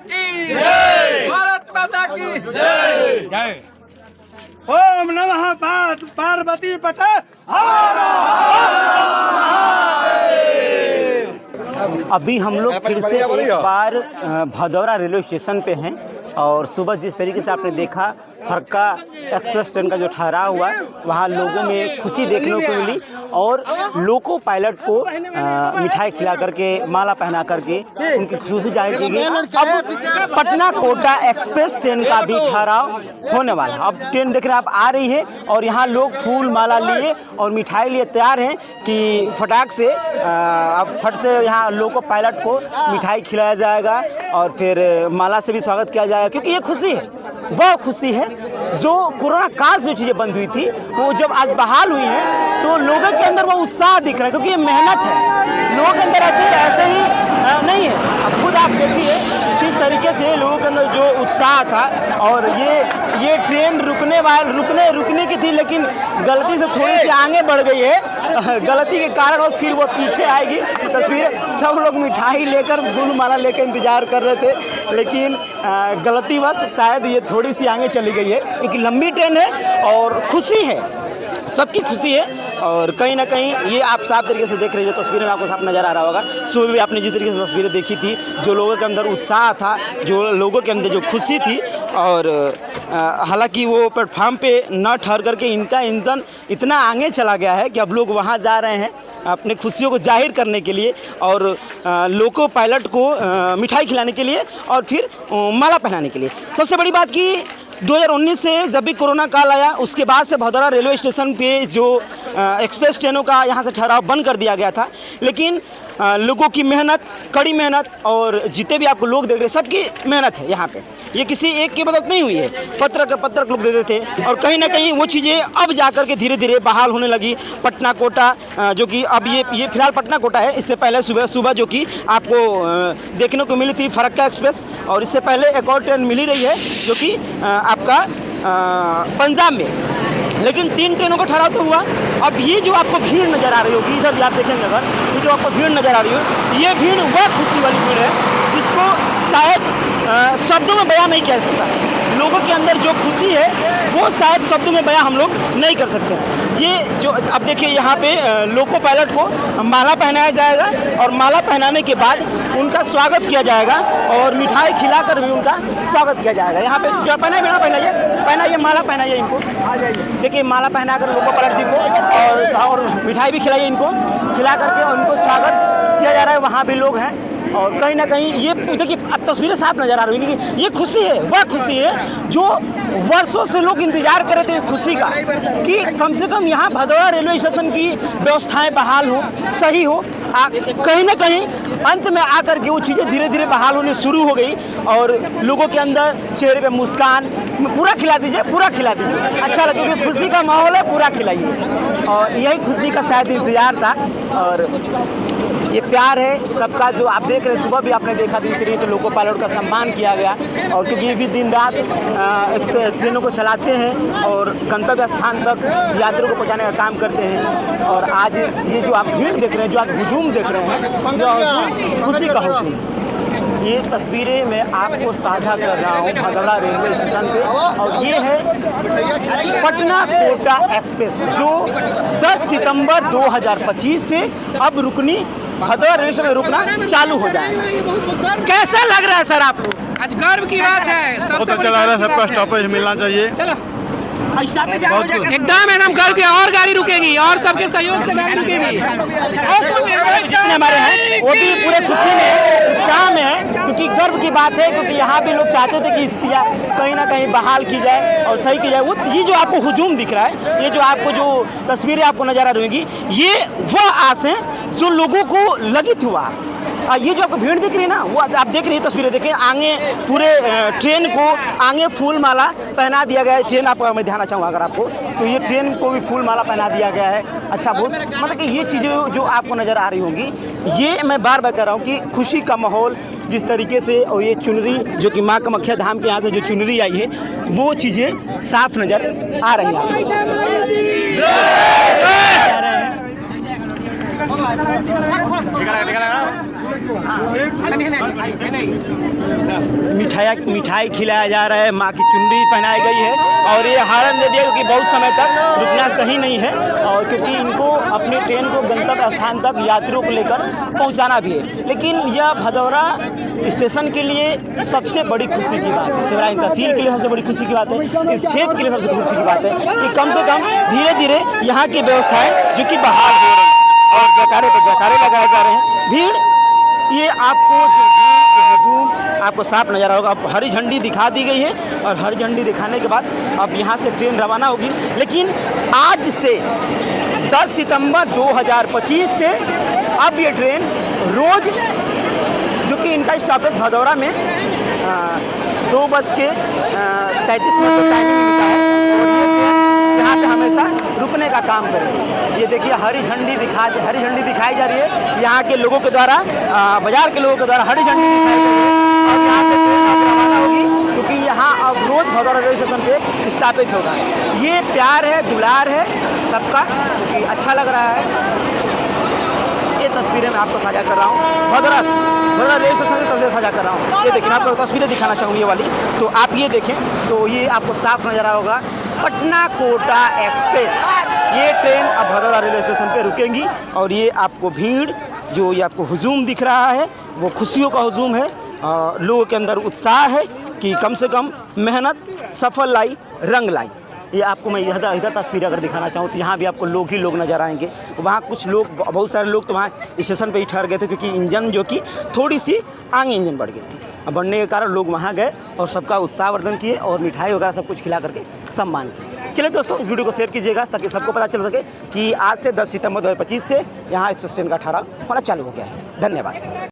की जय, भारत माता की जय जय। ओम नमः पार्वती पते। अभी हम लोग फिर से एक बार भदौरा रेलवे स्टेशन पे हैं और सुबह जिस तरीके से आपने देखा फरक्का एक्सप्रेस ट्रेन का जो ठहराव हुआ वहाँ लोगों में खुशी देखने को मिली और लोको पायलट को मिठाई खिला करके माला पहना करके उनकी खुशी जाहिर की गई। अब पटना कोटा एक्सप्रेस ट्रेन का भी ठहराव होने वाला। अब ट्रेन देख रहे हैं आप आ रही है और यहाँ लोग फूल माला लिए और मिठाई लिए तैयार हैं कि फटाक से अब फट से यहाँ लोको पायलट को मिठाई खिलाया जाएगा और फिर माला से भी स्वागत किया जाएगा, क्योंकि ये खुशी है, वह खुशी है जो कोरोना काल से जो चीज़ें बंद हुई थी वो जब आज बहाल हुई हैं तो लोगों के अंदर वो उत्साह दिख रहा है, क्योंकि ये मेहनत है। लोगों के अंदर ऐसे ही नहीं है। अब खुद आप देखिए किस तरीके से लोगों के अंदर जो उत्साह था और ये ट्रेन रुकने की थी, लेकिन गलती से थोड़ी सी आगे बढ़ गई है। गलती के कारण और फिर वो पीछे आएगी। तस्वीर सब लोग मिठाई लेकर फूल माला लेकर इंतजार कर रहे थे, लेकिन गलतीवश शायद ये थोड़ी सी आगे चली गई है, क्योंकि लंबी ट्रेन है और खुशी है, सबकी खुशी है। और कहीं ना कहीं ये आप साफ तरीके से देख रहे हैं, जो तस्वीरें में आपको साफ नज़र आ रहा होगा। सुबह भी आपने जिस तरीके से तस्वीरें देखी थी, जो लोगों के अंदर उत्साह था, जो लोगों के अंदर जो खुशी थी, और हालांकि वो प्लेटफार्म पे न ठहर करके इनका इंजन इतना आगे चला गया है कि अब लोग वहाँ जा रहे हैं अपनी खुशियों को जाहिर करने के लिए और लोको पायलट को मिठाई खिलाने के लिए और फिर माला पहनाने के लिए। सबसे बड़ी बात कि 2019 से जब भी कोरोना काल आया उसके बाद से भदौरा रेलवे स्टेशन पे जो एक्सप्रेस ट्रेनों का यहाँ से ठहराव बंद कर दिया गया था, लेकिन लोगों की मेहनत, कड़ी मेहनत और जितने भी आपको लोग देख रहे हैं सबकी मेहनत है यहाँ पे। ये किसी एक की बदौलत नहीं हुई है, पत्रक लोग देते थे और कहीं ना कहीं वो चीज़ें अब जाकर के धीरे धीरे बहाल होने लगी। पटना कोटा जो कि अब ये फिलहाल पटना कोटा है, इससे पहले सुबह जो कि आपको देखने को मिली थी फरक्का एक्सप्रेस, और इससे पहले एक और ट्रेन मिली रही है जो कि आपका पंजाब में, लेकिन 3 ट्रेनों का ठहराव तो हुआ। अब ये जो आपको भीड़ नज़र आ रही होगी, इधर भी आप देखेंगे अगर, ये जो आपको भीड़ नज़र आ रही हो, ये भीड़ वह खुशी वाली भीड़ है जिसको शायद शब्दों में बयां नहीं कह सकता। लोगों के अंदर जो खुशी है वो शायद शब्दों में बयां हम लोग नहीं कर सकते। ये जो अब देखिए यहाँ पे लोको पायलट को माला पहनाया जाएगा और माला पहनाने के बाद उनका स्वागत किया जाएगा और मिठाई खिलाकर भी उनका स्वागत किया जाएगा। यहाँ पे जो पहनाइए माला पहनाइए इनको, आ जाइए, देखिए माला पहना कर लोको पायलट जी को और मिठाई भी खिलाइए इनको, खिला करके उनको स्वागत किया जा रहा है। वहाँ भी लोग हैं और कहीं ना कहीं ये देखिए अब तस्वीरें साफ नज़र आ रही है कि ये खुशी है, वह खुशी है जो वर्षों से लोग इंतजार कर रहे थे इस खुशी का कि कम से कम यहाँ भदौरा रेलवे स्टेशन की व्यवस्थाएं बहाल हो, सही हो। कहीं ना कहीं अंत में आकर के वो चीज़ें धीरे धीरे बहाल होने शुरू हो गई और लोगों के अंदर चेहरे पे मुस्कान, पूरा खिला दीजिए, अच्छा लगे, क्योंकि खुशी का माहौल है, पूरा खिलाइए। और यही खुशी का शायद इंतजार था और ये प्यार है सबका जो आप देख रहे हैं। सुबह भी आपने देखा था इस तरीके से लोको पायलट का सम्मान किया गया और क्योंकि ये भी दिन रात ट्रेनों को चलाते हैं और गंतव्य स्थान तक यात्रियों को पहुंचाने का काम करते हैं। और आज ये जो आप भीड़ देख रहे हैं, जो आप हुजूम देख रहे हैं, जो खुशी का हुजूम, ये तस्वीरें मैं आपको साझा कर रहा हूँ भदौरा रेलवे स्टेशन पे। और ये है पटना कोटा एक्सप्रेस जो 10 सितंबर 2025 से अब रुकनी भदौरा रेलवे स्टेशन में रुकना चालू हो जाएगा। कैसा लग रहा है सर आपको? आज गर्व की बात है, बहुत अच्छा लग रहा है, सबका स्टॉपेज मिलना चाहिए। एकदम गर्व की, और गाड़ी रुकेगी और सबके सहयोग से गाड़ी रुकेगी। जितने हमारे हैं वो भी पूरे खुशी में, उत्साह में है, क्योंकि गर्व की बात है, क्योंकि यहाँ भी लोग चाहते थे कि स्थिति कहीं ना कहीं बहाल की जाए और सही की जाए। वो ये जो आपको हुजूम दिख रहा है, ये जो आपको जो तस्वीरें आपको नजर आ रही होंगी, ये वह आस है जो लोगों को लगी थी, वो आस। ये जो आपको भीड़ दिख रही है ना, वो आप देख रही है तस्वीरें, देखिए आगे पूरे ट्रेन को आगे फूल माला पहना दिया गया है। ट्रेन आपको मैं दिखाना चाहूँगा अगर आपको, तो ये ट्रेन को भी फूल माला पहना दिया गया है। अच्छा, बहुत मतलब कि ये चीज़ें जो आपको नज़र आ रही होंगी, ये मैं बार बार कह रहा हूँ कि खुशी का माहौल जिस तरीके से, और ये चुनरी जो कि माँ कामाख्या धाम के यहाँ से जो चुनरी आई है, वो चीज़ें साफ नज़र आ रही हैं। मिठाई खिलाया जा रहा है, माँ की चुनरी पहनाई गई है और ये हारन दे दिया क्योंकि बहुत समय तक रुकना सही नहीं है और क्योंकि इनको अपनी ट्रेन को गंतव्य स्थान तक यात्रियों को लेकर पहुंचाना भी है। लेकिन यह भदौरा स्टेशन के लिए सबसे बड़ी खुशी की बात है, सिवराइन तहसील के लिए सबसे बड़ी खुशी की बात है, इस क्षेत्र के लिए सबसे खुशी की बात है कि कम से कम धीरे धीरे यहाँ की व्यवस्थाएं जो कि बहाल हो रही है और जयकारे पर जयकारे लगाए जा रहे हैं। भीड़ ये आपको जो हजूम आपको साफ नजर होगा। अब हरी झंडी दिखा दी गई है और हरी झंडी दिखाने के बाद अब यहाँ से ट्रेन रवाना होगी। लेकिन आज से 10 सितंबर 2025 से अब ये ट्रेन रोज़, जो कि इनका स्टॉपेज भदौरा में 2:33 का टाइमिंग मिलता है और ये ट्रेन यहाँ पे हमेशा रुकने का काम करेगी। ये देखिए हरी झंडी दिखाई जा रही है यहाँ के लोगों के द्वारा, बाजार के लोगों के द्वारा हरी झंडी दिखाई जा रही है और यहाँ से ट्रेन अब रवाना होगी क्योंकि यहाँ अब रोज़ भदौरा रेलवे स्टेशन पे स्टॉपेज होगा। ये प्यार है, दुलार है सबका, क्योंकि अच्छा लग रहा है। ये तस्वीरें मैं आपको साझा कर रहा हूँ भदौरा रेलवे स्टेशन से तस्वीरें साझा कर रहा हूँ। ये देखिए मैं आपको तस्वीरें दिखाना चाहूँगी ये वाली, तो आप ये देखें तो ये आपको साफ नज़र आया होगा पटना कोटा एक्सप्रेस। ये ट्रेन अब भदौरा रेलवे स्टेशन पे रुकेंगी और ये आपको भीड़ जो ये आपको हुजूम दिख रहा है वो खुशियों का हुजूम है। लोगों के अंदर उत्साह है कि कम से कम मेहनत सफल लाई, रंग लाई। ये आपको मैं इधर तस्वीर अगर दिखाना चाहूँ तो यहाँ भी आपको लोग ही लोग नज़र आएंगे। वहाँ कुछ लोग, बहुत सारे लोग तो वहाँ स्टेशन पे ही ठहर गए थे क्योंकि इंजन जो कि थोड़ी सी आगे इंजन बढ़ गई थी। बढ़ने के कारण लोग वहाँ गए और सबका उत्साहवर्धन किए और मिठाई वगैरह सब कुछ खिला करके सम्मान किए। चलिए दोस्तों, इस वीडियो को शेयर कीजिएगा ताकि सबको पता चल सके कि आज से 10 सितंबर 2025 से यहाँ एक्सप्रेस ट्रेन का ठहराव होना चालू हो गया है। धन्यवाद।